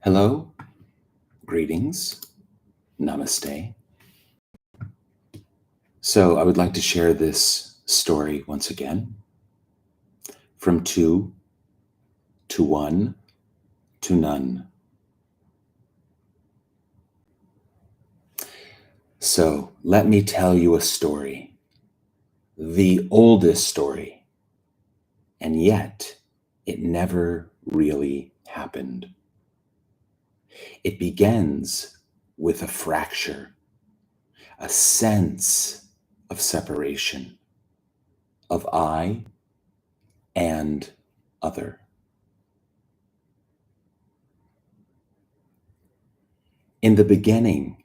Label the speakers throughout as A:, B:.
A: Hello, greetings, namaste. So, I would like to share this story once again from two to one to none. So, let me tell you a story, the oldest story, and yet it never really happened. It begins with a fracture, a sense of separation, of I and other. In the beginning,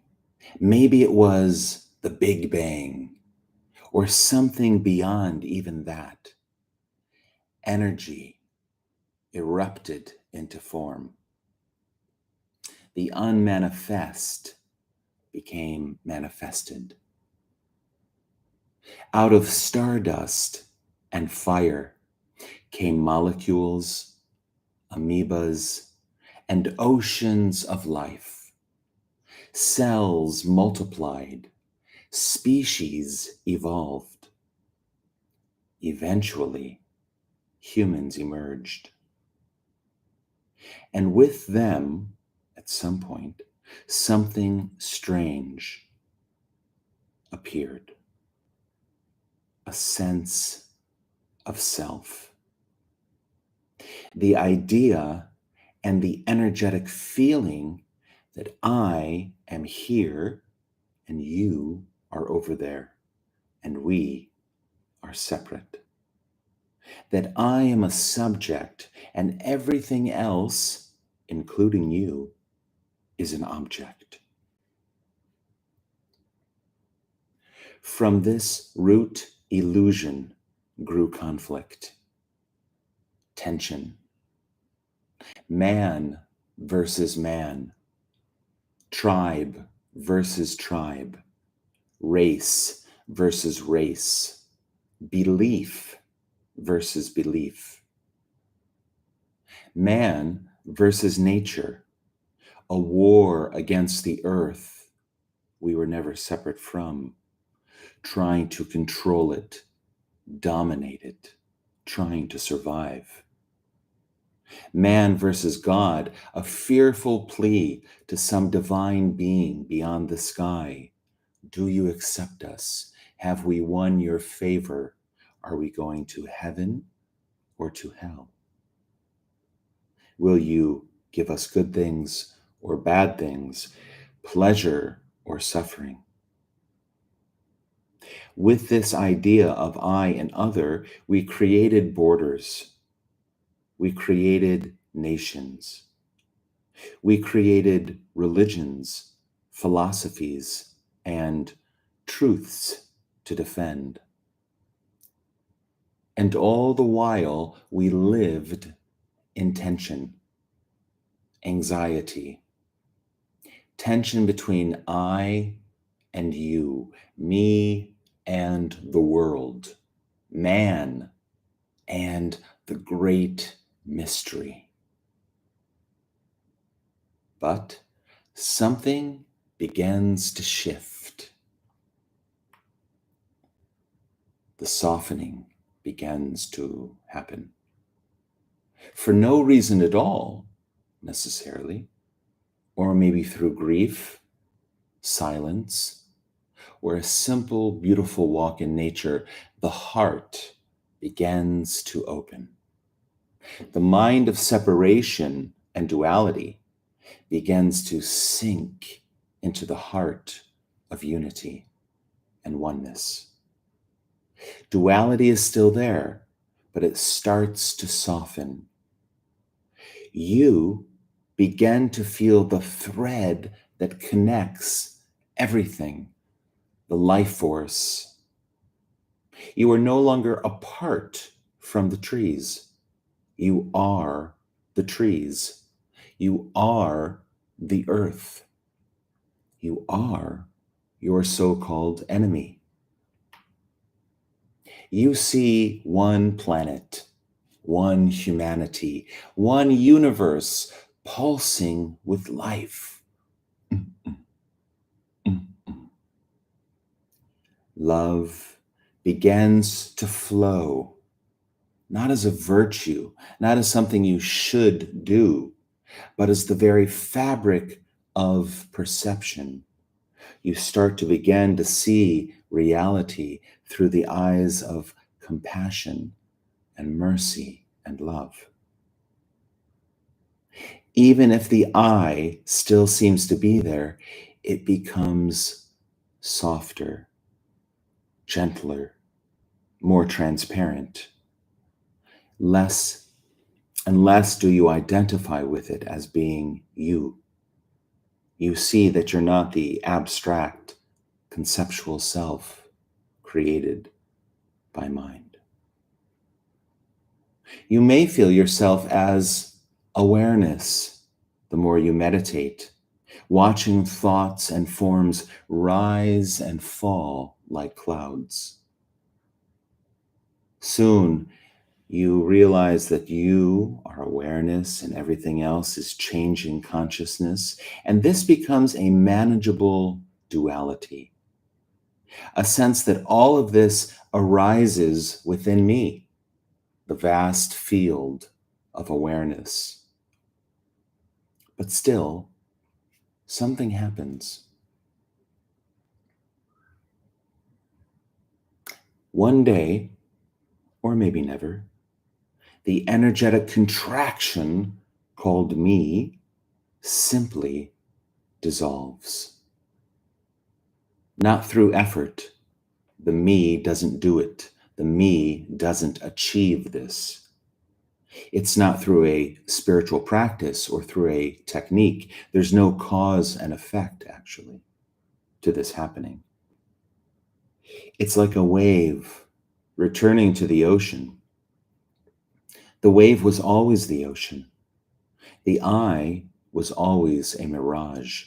A: maybe it was the Big Bang or something beyond even that. Energy erupted into form. The unmanifest became manifested. Out of stardust and fire came molecules, amoebas, and oceans of life. Cells multiplied, species evolved. Eventually, humans emerged. And with them, at some point, something strange appeared. A sense of self. The idea and the energetic feeling that I am here and you are over there and we are separate. That I am a subject and everything else, including you, is an object. From this root illusion grew conflict, tension, man versus man, tribe versus tribe, race versus race, belief versus belief, man versus nature, a war against the earth we were never separate from, trying to control it, dominate it, trying to survive. Man versus God, a fearful plea to some divine being beyond the sky. Do you accept us? Have we won your favor? Are we going to heaven or to hell? Will you give us good things or bad things, pleasure or suffering? With this idea of I and other, we created borders. We created nations. We created religions, philosophies, and truths to defend. And all the while, we lived in tension, anxiety, tension between I and you, me and the world, man and the great mystery. But something begins to shift. The softening begins to happen. For no reason at all, necessarily, or maybe through grief, silence, or a simple, beautiful walk in nature, the heart begins to open. The mind of separation and duality begins to sink into the heart of unity and oneness. Duality is still there, but it starts to soften. You begin to feel the thread that connects everything, the life force. You are no longer apart from the trees. You are the trees. You are the earth. You are your so-called enemy. You see one planet, one humanity, one universe, pulsing with life. Love begins to flow, not as a virtue, not as something you should do, but as the very fabric of perception. You start to begin to see reality through the eyes of compassion and mercy and love. Even if the I still seems to be there, it becomes softer, gentler, more transparent. Less and less do you identify with it as being you. You see that you're not the abstract, conceptual self created by mind. You may feel yourself as awareness the more you meditate, watching thoughts and forms rise and fall like clouds. Soon, you realize that you are awareness and everything else is changing consciousness, and this becomes a manageable duality, a sense that all of this arises within me, the vast field of awareness. But still, something happens. One day, or maybe never, the energetic contraction called me simply dissolves. Not through effort. The me doesn't do it. The me doesn't achieve this. It's not through a spiritual practice or through a technique. There's no cause and effect, actually, to this happening. It's like a wave returning to the ocean. The wave was always the ocean. The I was always a mirage,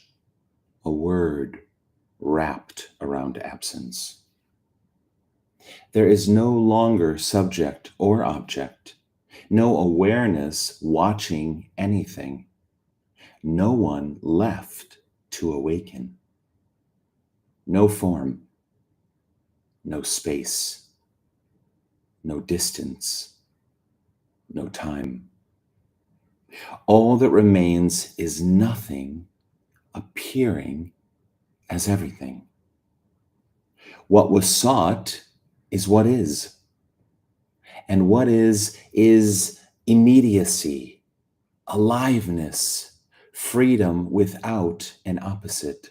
A: a word wrapped around absence. There is no longer subject or object, no awareness watching anything, no one left to awaken, no form, no space, no distance, no time. All that remains is nothing appearing as everything. What was sought is what is. And what is immediacy, aliveness, freedom without an opposite,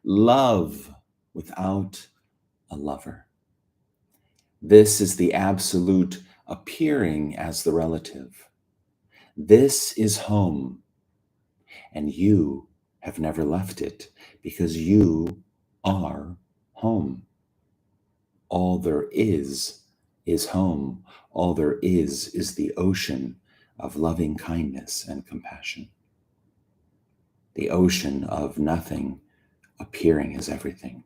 A: love without a lover. This is the absolute appearing as the relative. This is home, and you have never left it because you are home. All there is home. All there is the ocean of loving kindness and compassion. The ocean of nothing appearing as everything.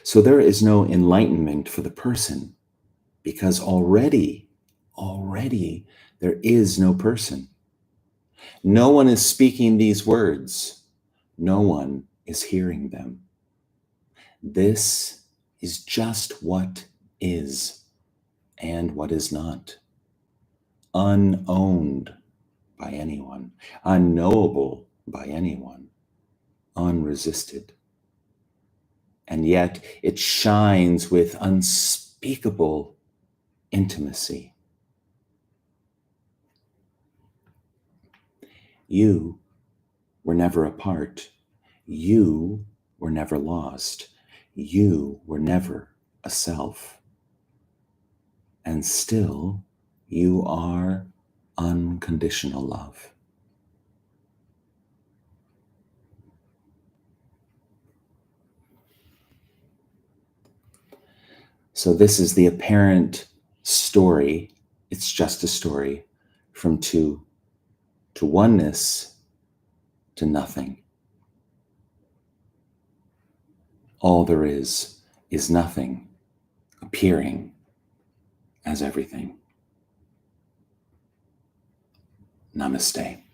A: So there is no enlightenment for the person because already there is no person. No one is speaking these words. No one is hearing them. This is just what is and what is not. Unowned by anyone, unknowable by anyone, unresisted. And yet it shines with unspeakable intimacy. You were never apart. You were never lost. You were never a self. And still, you are unconditional love. So this is the apparent story. It's just a story from two to oneness to nothing. All there is nothing appearing as everything. Namaste.